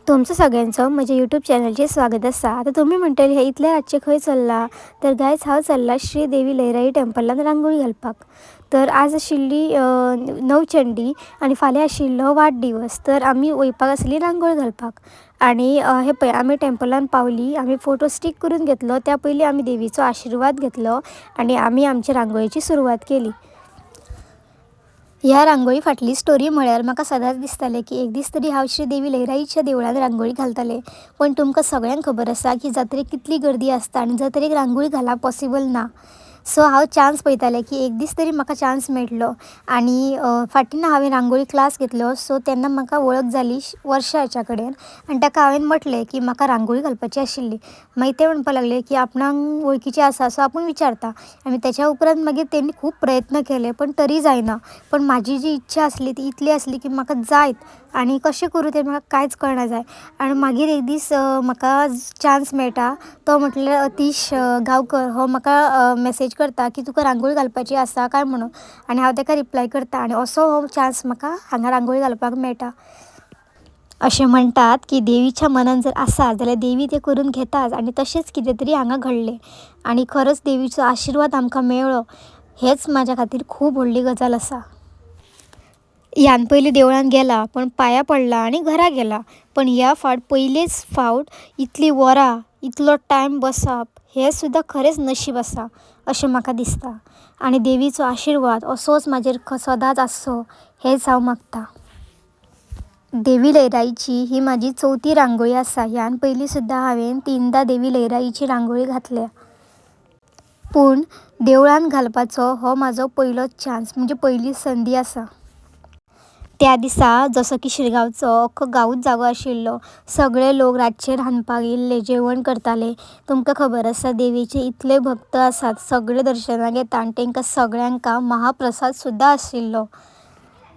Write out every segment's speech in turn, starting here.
तुमचं सगळ्यांचं माझ्या यूट्यूब चॅनलचे स्वागत असा। आता तुम्ही म्हणटले हे इतले रातचे खंय चल्ला, तर गायज हांव चल्ला श्रीदेवी लयराई टेम्पलान रांगोळी घालपाक। तर आज आशिल्ली नवचंडी आणि फाल्यां आशिल्लो वाडदिवस, तर आमी वयपाक आसली रांगोळी घालपाक। आणि हे पळय आमी टेम्पलान पावली, आमी फोटो स्टिक करून घेतलो। त्या पयलीं आमी देवीचो आशिर्वाद घेतलो आणि आमी आमच्या रांगोळीची सुरवात केली। ह्या रांगोळी फाटली स्टोरी म्हळ्यार म्हाका सदांच दिसतालें की एक दीस तरी हांव श्रीदेवी लयराईच्या देवळान रांगोळी घालतलें। पण तुमकां सगळ्यांक खबर आसा की जात्रेक कितली गर्दी आसता आनी जात्रेक रांगोळी घालप पॉसिबल ना। सो हांव चान्स पळयतालें की एक दीस तरी म्हाका चान्स मेळटलो। आणि फाटीं हांवें रांगोळी क्लास घेतलो, सो तेन्ना म्हाका वळख जाली वर्षा हेच्या कडेन। आनी ताका हांवें म्हटलें की म्हाका रांगोळी घालपाची आशिल्ली। मागीर ते म्हणपाक लागले की आपणाक वळखीचे आसा, सो आपूण विचारता। आनी त्याच्या उपरांत मागीर तेणी खूब प्रयत्न केले, पण तरी जायना। पण माझी जी इच्छा आसली ती इतली आसली की म्हाका जायत, आनी कशें करूं तें म्हाका कांयच कळना जाय। आनी मागीर एक दीस म्हाका चान्स मेळटा, तो म्हटल्यार अतीश गांवकर हो म्हाका मेसेज करता की तुका रांगोळी घालपाची आसा काय म्हणून। आनी हांव ताका रिप्लाय करता आनी असो हो चान्स म्हाका हांगा रांगोळी घालपाक मेळटा। अशें म्हणटात की देवीच्या मनान जर आसा जाल्यार देवी तें करून घेताच, आनी तशेंच कितें तरी हांगा घडलें आनी खरोच देवीचो आशिर्वाद आमकां मेळ्ळो, हेच म्हाज्या खातीर खूब व्हडली गजाल आसा। ह्यान पयलीं देवळान गेला, पण पांयां पडला आनी घरा गेला। पण ह्या पयलेच फावट इतली वरां इतलो टायम बसप हें सुद्दां खरेंच नशीब आसा अशें म्हाका दिसता। आनी देवीचो आशिर्वाद असोच म्हाजेर सदांच आसचो हेंच हांव मागतां। देवी लयराईची ही म्हाजी चवथी रांगोळी आसा। ह्यान पयलीं सुद्दां हांवें 3दा देवी लयराईची रांगोळी घातल्या, पूण देवळान घालपाचो हो म्हाजो पयलोच चान्स, म्हणजे पयली संदी आसा। त्या दिसा जसो की शिरगांवचो अख्खो गांवूच जागो आशिल्लो। सगळे लोक रातचे रांदपाक येयल्ले, जेवण करताले। तुमकां खबर आसा देवीचे इतले भक्त आसात, सगळे दर्शनाक येता आनी तांकां सगळ्यांक महाप्रसाद सुद्दां आशिल्लो।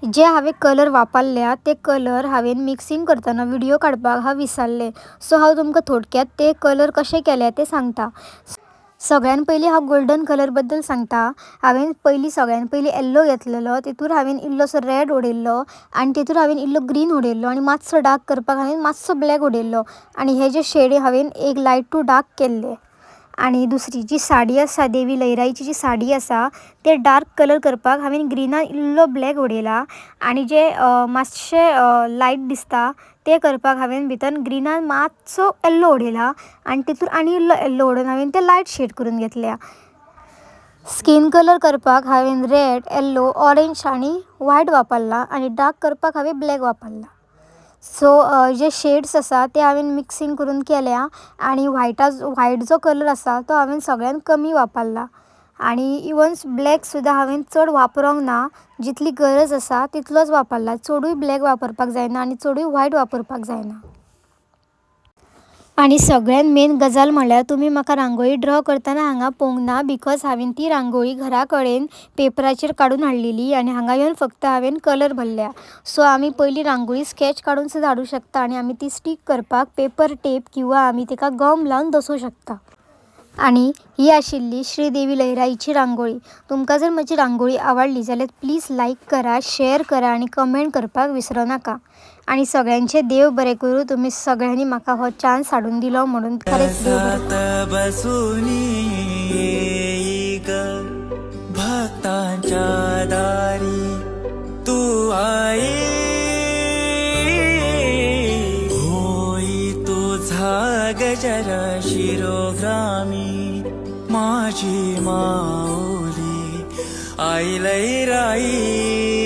जे हांवें कलर वापरल्या ते कलर हांवें मिक्सिंग करतना व्हिडिओ काडपाक हांव विसरलें, सो हांव तुमकां थोडक्यात ते कलर कशे केले ते सांगता। सगळ्यान पयलीं हांव गोल्डन कलर बद्दल सांगता। हांवें सगळ्यान पयलीं येल्लो घेतलेलो, तितूर हांवें इल्लोसो रेड उडयल्लो आनी तितूर हांवें इल्लो ग्रीन उडयल्लो आनी मातसो डार्क करपाक हांवें मातसो ब्लॅक उडयल्लो आनी हे जे शेड हांवें एक लायट टू डार्क केल्ले। आनी दुसरी जी साडी आसा, देवी लयराईची जी साडी आसा ते डार्क कलर करपाक हांवें ग्रीनान इल्लो ब्लॅक उडयला आनी जे मातशें लायट दिसता ते करपाक हांवें भितर ग्रीनान मातसो येल्लो उडयला आनी तितूर आनी इल्लो येल्लो उडोवन हांवें ते लायट शेड करून घेतल्या। स्कीन कलर करपाक हांवें रेड, येल्लो, ऑरेंज आनी व्हायट वापरला आनी डार्क करपाक हांवें ब्लॅक वापरला। सो जे शेड्स आसा ते हांवें मिक्सिंग करून केल्या आनी व्हायट जो कलर आसा तो हांवें सगळ्यान कमी वापरला। आनी इवन ब्लॅक सुद्दां हांवें चड वापरूंक ना, जितली गरज आसा तितलोच वापरला। चडूय ब्लॅक वापरपाक जायना आनी चडूय व्हायट वापरपाक जायना। आनी सगळ्यान मेन गजाल म्हळ्यार तुमी म्हाका रांगोळी ड्रॉ करतना हांगा पळोवंक ना, बिकॉज हांवें ती रांगोळी घरा कडेन पेपराचेर काडून हाडलेली आनी हांगा येवन फक्त हांवें कलर भरल्या। सो आमी पयलीं रांगोळी स्केच काडून सुद्दां हाडूं शकता आनी आमी ती स्टीक करपाक पेपर टेप किंवा आमी तिका गम लावन दसूं शकता। आनी ही आशिल्ली श्रीदेवी लयराईची रांगोळी। तुमकां जर म्हजी रांगोळी आवडली जाल्यार प्लीज लायक करा, शेअर करा आनी कमेंट करपाक विसरो नाका। आनी सगळ्यांचे देव बरें करूं, तुमी सगळ्यांनी म्हाका हो चान्स हाडून दिलो म्हणून खरेंच देव बरें करूं। भक्तांच्या दारी तू आई, होई तुझा गजर शिरोग्रामी, माझी माऊली आई लयराई।